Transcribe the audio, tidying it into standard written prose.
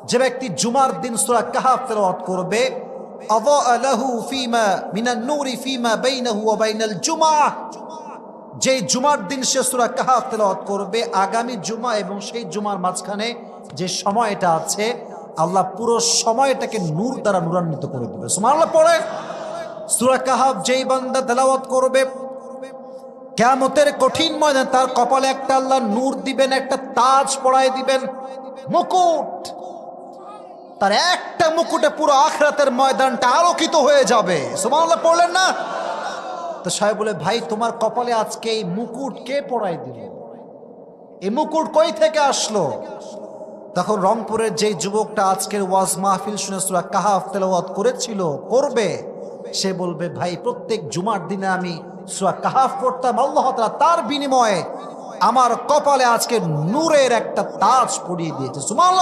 যে ব্যক্তি জুমার দিন সূরা কাহাফ তেলাওয়াত করবে, আযা লাহু ফীমা মিনান নূরি ফীমা বাইনাহু ওয়া বাইনাল জুমআহ, যে জুমার দিন সে সূরা কাহাফ তেলাওয়াত করবে, আগামী জুমা এবং সেই জুমার মাঝখানে যে সময়টা আছে, আল্লাহ পুরো সময়টাকে নূর দ্বারা নূরান্বিত করে দিবে। সুবহানাল্লাহ পড়ে। সূরা কাহাফ যেই বান্দা তেলাওয়াত করবে, কিয়ামতের কঠিন ময়দানে তার কপালে একটা আল্লাহ নূর দিবেন, একটা তাজ পরায় দিবেন, মুকুট। তার একটা মুকুটে পুরো আখিরাতের ময়দানটা আলোকিত হয়ে যাবে। সুবহানাল্লাহ পড়লেন না? তো সাহেব বলে, ভাই তোমার কপালে আজকে এই মুকুট কে পরাই দিল? এই মুকুট কই থেকে আসলো? তখন রংপুরের যেই যুবকটা আজকের ওয়াজ মাহফিল শুনে সূরা কাহাফ তেলাওয়াত করেছিল, করবে, সে বলবে, ভাই প্রত্যেক জুমার দিনে আমি সূরা কাহাফ পড়তাম, আল্লাহ তাআলা তার বিনিময়ে আমার কপালে আজকে নূরের একটা তাজ পরিয়ে দিয়েছে। সুবহানাল্লাহ।